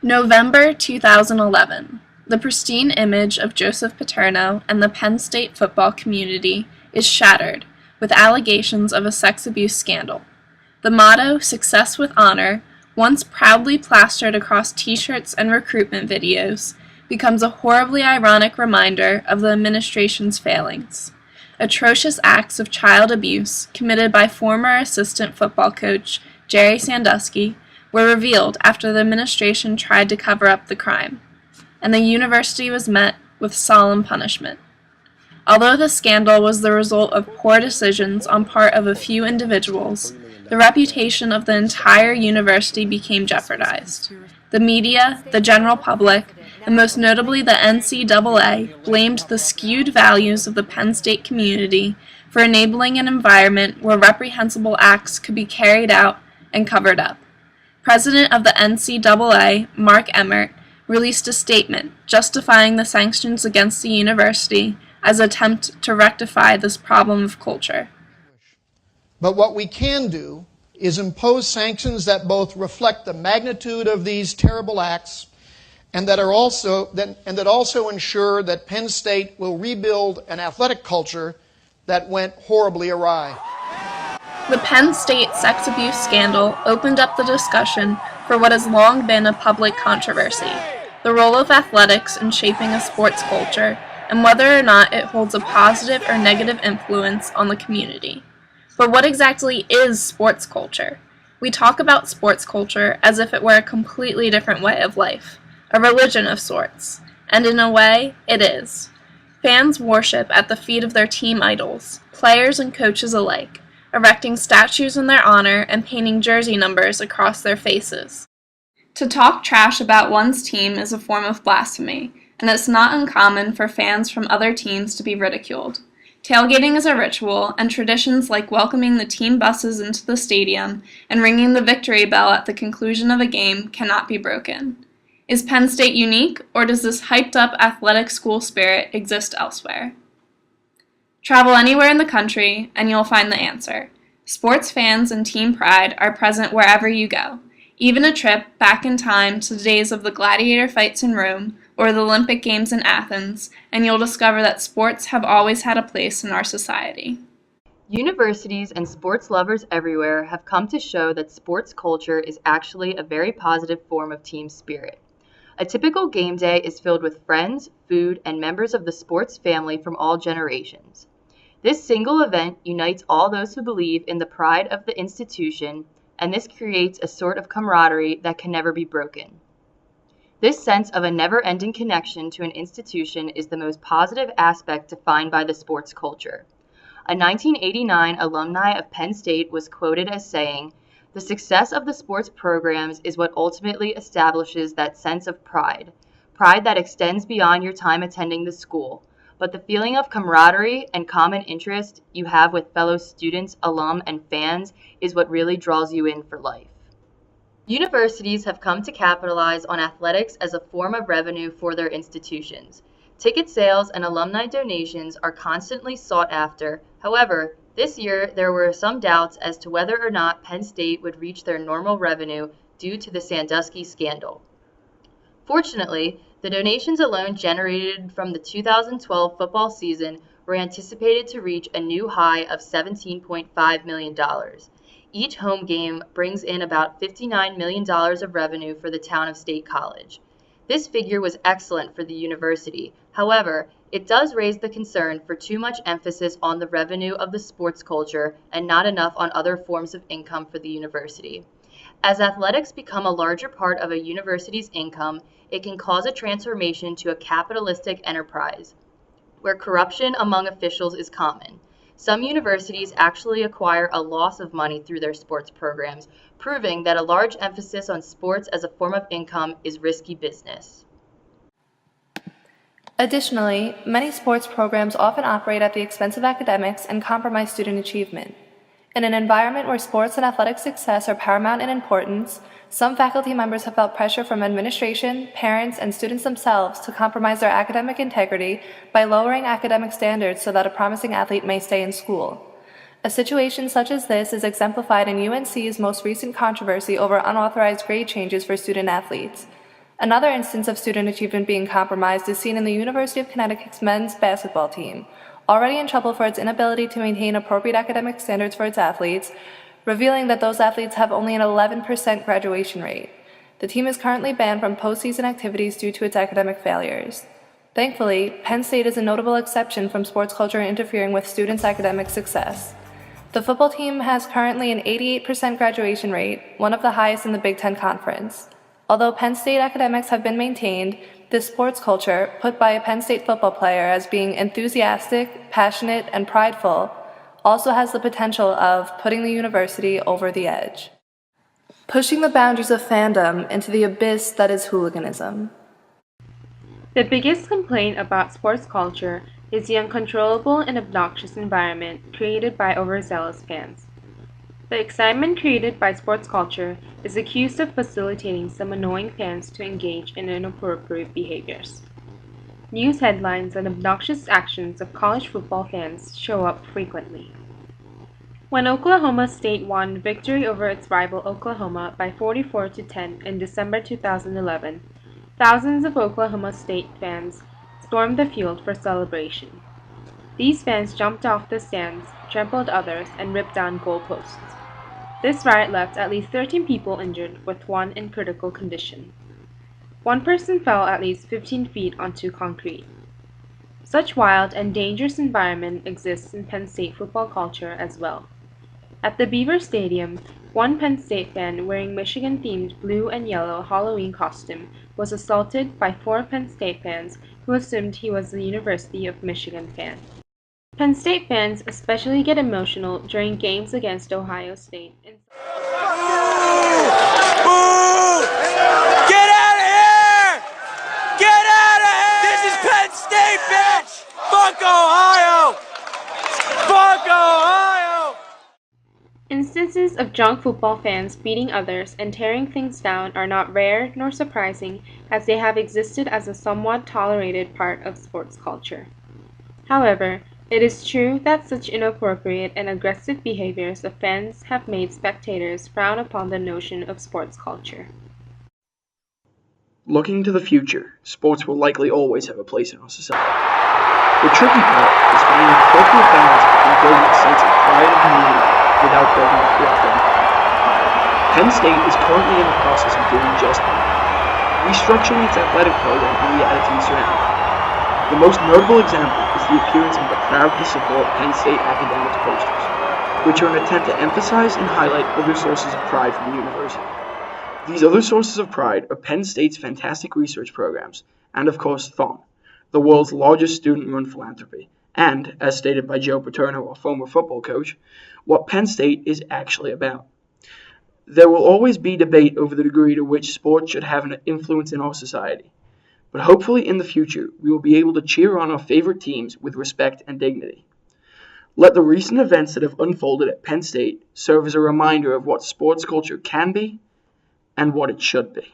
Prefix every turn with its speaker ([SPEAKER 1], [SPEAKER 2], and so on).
[SPEAKER 1] November 2011. The pristine image of Joseph Paterno and the Penn State football community is shattered with allegations of a sex abuse scandal. The motto, "Success with Honor," once proudly plastered across t-shirts and recruitment videos, becomes a horribly ironic reminder of the administration's failings. Atrocious acts of child abuse committed by former assistant football coach Jerry Sandusky were revealed after the administration tried to cover up the crime, and the university was met with solemn punishment. Although the scandal was the result of poor decisions on part of a few individuals, the reputation of the entire university became jeopardized. The media, the general public, and most notably the NCAA blamed the skewed values of the Penn State community for enabling an environment where reprehensible acts could be carried out and covered up. President of the NCAA, Mark Emmert, released a statement justifying the sanctions against the university as an attempt to rectify this problem of culture.
[SPEAKER 2] But what we can do is impose sanctions that both reflect the magnitude of these terrible acts and that also ensure that Penn State will rebuild an athletic culture that went horribly awry.
[SPEAKER 1] The Penn State sex abuse scandal opened up the discussion for what has long been a public controversy, the role of athletics in shaping a sports culture, and whether or not it holds a positive or negative influence on the community. But what exactly is sports culture? We talk about sports culture as if it were a completely different way of life, a religion of sorts, and in a way, it is. Fans worship at the feet of their team idols, players and coaches alike, erecting statues in their honor and painting jersey numbers across their faces. To talk trash about one's team is a form of blasphemy, and it's not uncommon for fans from other teams to be ridiculed. Tailgating is a ritual, and traditions like welcoming the team buses into the stadium and ringing the victory bell at the conclusion of a game cannot be broken. Is Penn State unique, or does this hyped-up athletic school spirit exist elsewhere? Travel anywhere in the country, and you'll find the answer. Sports fans and team pride are present wherever you go. Even a trip back in time to the days of the gladiator fights in Rome or the Olympic Games in Athens, and you'll discover that sports have always had a place in our society.
[SPEAKER 3] Universities and sports lovers everywhere have come to show that sports culture is actually a very positive form of team spirit. A typical game day is filled with friends, food, and members of the sports family from all generations. This single event unites all those who believe in the pride of the institution, and this creates a sort of camaraderie that can never be broken. This sense of a never-ending connection to an institution is the most positive aspect defined by the sports culture. A 1989 alumni of Penn State was quoted as saying, "The success of the sports programs is what ultimately establishes that sense of pride that extends beyond your time attending the school. But the feeling of camaraderie and common interest you have with fellow students, alum, and fans is what really draws you in for life." Universities have come to capitalize on athletics as a form of revenue for their institutions. Ticket sales and alumni donations are constantly sought after. However, this year there were some doubts as to whether or not Penn State would reach their normal revenue due to the Sandusky scandal. Fortunately, the donations alone generated from the 2012 football season were anticipated to reach a new high of $17.5 million. Each home game brings in about $59 million of revenue for the town of State College. This figure was excellent for the university. However, it does raise the concern for too much emphasis on the revenue of the sports culture and not enough on other forms of income for the university. As athletics become a larger part of a university's income, it can cause a transformation to a capitalistic enterprise, where corruption among officials is common. Some universities actually acquire a loss of money through their sports programs, proving that a large emphasis on sports as a form of income is risky business.
[SPEAKER 4] Additionally, many sports programs often operate at the expense of academics and compromise student achievement. In an environment where sports and athletic success are paramount in importance, some faculty members have felt pressure from administration, parents, and students themselves to compromise their academic integrity by lowering academic standards so that a promising athlete may stay in school. A situation such as this is exemplified in UNC's most recent controversy over unauthorized grade changes for student athletes. Another instance of student achievement being compromised is seen in the University of Connecticut's men's basketball team, already in trouble for its inability to maintain appropriate academic standards for its athletes, revealing that those athletes have only an 11% graduation rate. The team is currently banned from postseason activities due to its academic failures. Thankfully, Penn State is a notable exception from sports culture interfering with students' academic success. The football team has currently an 88% graduation rate, one of the highest in the Big Ten Conference. Although Penn State academics have been maintained, this sports culture, put by a Penn State football player as being enthusiastic, passionate, and prideful, also has the potential of putting the university over the edge. Pushing the boundaries of fandom into the abyss that is hooliganism.
[SPEAKER 5] The biggest complaint about sports culture is the uncontrollable and obnoxious environment created by overzealous fans. The excitement created by sports culture is accused of facilitating some annoying fans to engage in inappropriate behaviors. News headlines and obnoxious actions of college football fans show up frequently. When Oklahoma State won victory over its rival Oklahoma by 44-10 in December 2011, thousands of Oklahoma State fans stormed the field for celebration. These fans jumped off the stands, trampled others, and ripped down goalposts. This riot left at least 13 people injured, with one in critical condition. One person fell at least 15 feet onto concrete. Such wild and dangerous environment exists in Penn State football culture as well. At the Beaver Stadium, one Penn State fan wearing Michigan-themed blue and yellow Halloween costume was assaulted by 4 Penn State fans who assumed he was a University of Michigan fan. Penn State fans especially get emotional during games against Ohio State.
[SPEAKER 6] Boo! Get out of here! Get out of here! This is Penn State, bitch! Fuck Ohio! Fuck Ohio!
[SPEAKER 5] Instances of drunk football fans beating others and tearing things down are not rare nor surprising, as they have existed as a somewhat tolerated part of sports culture. However, it is true that such inappropriate and aggressive behaviors of fans have made spectators frown upon the notion of sports culture.
[SPEAKER 7] Looking to the future, sports will likely always have a place in our society. The tricky part is finding an appropriate balance between building a sense of pride and community without building a collective. Penn State is currently in the process of doing just that, restructuring its athletic program and the attitude surrounding it. The most notable example is the appearance of the Proud to Support Penn State Academics posters, which are an attempt to emphasize and highlight other sources of pride from the university. These other sources of pride are Penn State's fantastic research programs, and of course Thon, the world's largest student-run philanthropy, and, as stated by Joe Paterno, our former football coach, what Penn State is actually about. There will always be debate over the degree to which sports should have an influence in our society. But hopefully in the future, we will be able to cheer on our favorite teams with respect and dignity. Let the recent events that have unfolded at Penn State serve as a reminder of what sports culture can be and what it should be.